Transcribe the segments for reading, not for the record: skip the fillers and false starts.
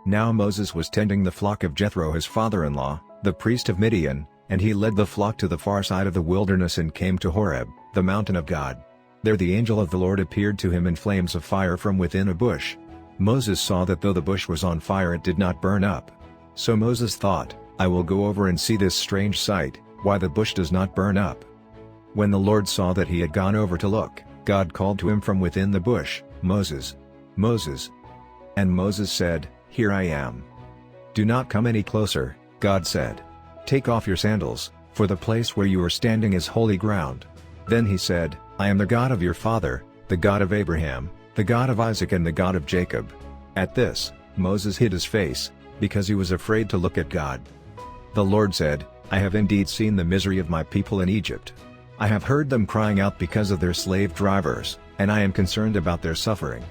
Now Moses was tending the flock of Jethro his father-in-law, the priest of Midian, and he led the flock to the far side of the wilderness and came to Horeb, the mountain of God. There the angel of the Lord appeared to him in flames of fire from within a bush. Moses saw that though the bush was on fire it did not burn up. So Moses thought, I will go over and see this strange sight, why the bush does not burn up. When the Lord saw that he had gone over to look, God called to him from within the bush, Moses, Moses. And Moses said, Here I am. Do not come any closer, God said. Take off your sandals, for the place where you are standing is holy ground. Then he said, I am the God of your father, the God of Abraham, the God of Isaac and the God of Jacob. At this, Moses hid his face, because he was afraid to look at God. The Lord said, I have indeed seen the misery of my people in Egypt. I have heard them crying out because of their slave drivers, and I am concerned about their suffering.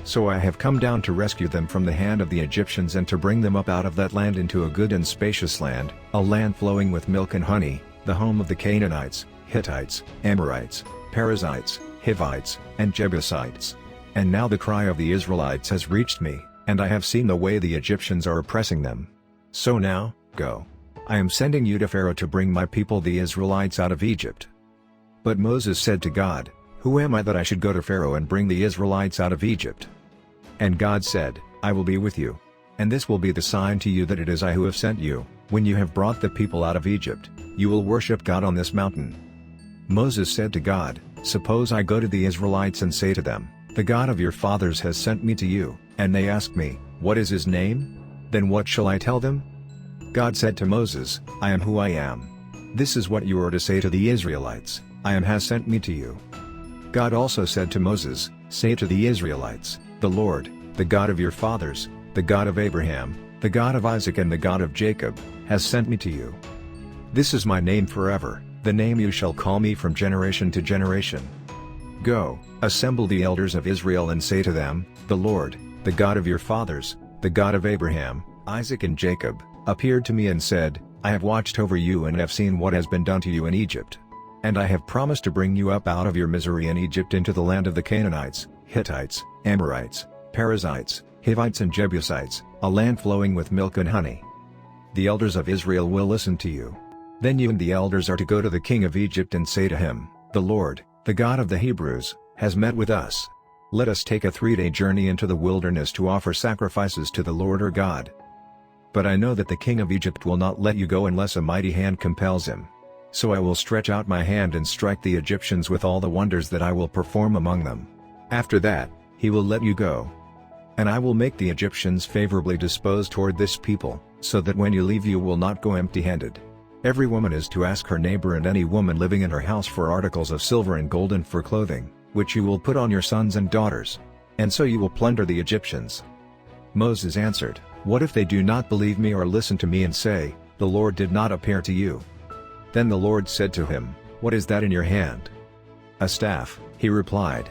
So I have come down to rescue them from the hand of the Egyptians and to bring them up out of that land into a good and spacious land, a land flowing with milk and honey, the home of the Canaanites, Hittites, Amorites, Perizzites, Hivites, and Jebusites. And now the cry of the Israelites has reached me, and I have seen the way the Egyptians are oppressing them. So now, go. I am sending you to Pharaoh to bring my people the Israelites out of Egypt. But Moses said to God, Who am I that I should go to Pharaoh and bring the Israelites out of Egypt? And God said, I will be with you. And this will be the sign to you that it is I who have sent you. When you have brought the people out of Egypt, you will worship God on this mountain. Moses said to God, Suppose I go to the Israelites and say to them, The God of your fathers has sent me to you, and they ask me, What is his name? Then what shall I tell them? God said to Moses, I am who I am. This is what you are to say to the Israelites, I am has sent me to you. God also said to Moses, Say to the Israelites, The Lord, the God of your fathers, the God of Abraham, the God of Isaac and the God of Jacob, has sent me to you. This is my name forever, the name you shall call me from generation to generation. Go, assemble the elders of Israel and say to them, The Lord, the God of your fathers, the God of Abraham, Isaac and Jacob, appeared to me and said, I have watched over you and have seen what has been done to you in Egypt. And I have promised to bring you up out of your misery in Egypt into the land of the Canaanites, Hittites, Amorites, Perizzites, Hivites and Jebusites, a land flowing with milk and honey. The elders of Israel will listen to you. Then you and the elders are to go to the king of Egypt and say to him, The Lord, the God of the Hebrews, has met with us. Let us take a 3-day journey into the wilderness to offer sacrifices to the Lord our God. But I know that the king of Egypt will not let you go unless a mighty hand compels him. So I will stretch out my hand and strike the Egyptians with all the wonders that I will perform among them. After that, he will let you go. And I will make the Egyptians favorably disposed toward this people, so that when you leave you will not go empty-handed. Every woman is to ask her neighbor and any woman living in her house for articles of silver and gold and for clothing, which you will put on your sons and daughters. And so you will plunder the Egyptians. Moses answered, What if they do not believe me or listen to me and say, The Lord did not appear to you? Then the Lord said to him, What is that in your hand? A staff, he replied.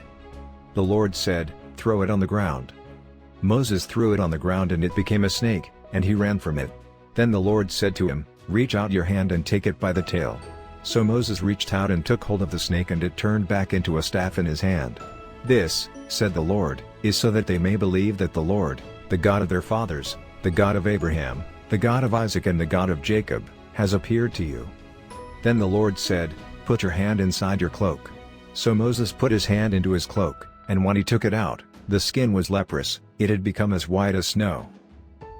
The Lord said, Throw it on the ground. Moses threw it on the ground and it became a snake, and he ran from it. Then the Lord said to him, Reach out your hand and take it by the tail. So Moses reached out and took hold of the snake and it turned back into a staff in his hand. This, said the Lord, is so that they may believe that the Lord, the God of their fathers, the God of Abraham, the God of Isaac and the God of Jacob, has appeared to you. Then the Lord said, Put your hand inside your cloak. So Moses put his hand into his cloak, and when he took it out, the skin was leprous, it had become as white as snow.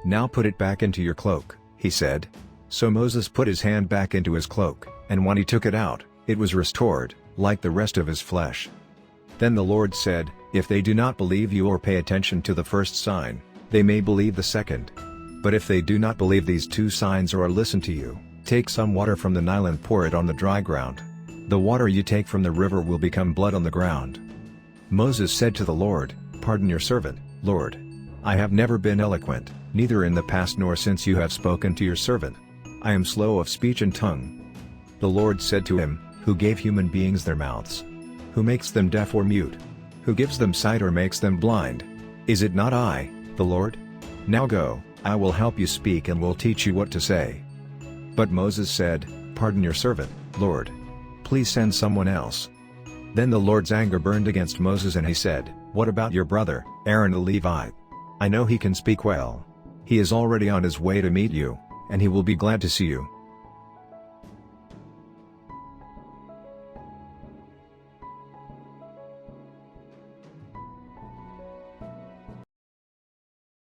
Now put it back into your cloak, he said. So Moses put his hand back into his cloak, and when he took it out, it was restored, like the rest of his flesh. Then the Lord said, If they do not believe you or pay attention to the first sign, they may believe the second. But if they do not believe these 2 signs or listen to you, take some water from the Nile and pour it on the dry ground. The water you take from the river will become blood on the ground. Moses said to the Lord, Pardon your servant, Lord. I have never been eloquent, neither in the past nor since you have spoken to your servant. I am slow of speech and tongue. The Lord said to him, Who gave human beings their mouths? Who makes them deaf or mute? Who gives them sight or makes them blind? Is it not I, the Lord? Now go, I will help you speak and will teach you what to say. But Moses said, Pardon your servant, Lord. Please send someone else. Then the Lord's anger burned against Moses and he said, What about your brother, Aaron the Levite? I know he can speak well. He is already on his way to meet you, and he will be glad to see you.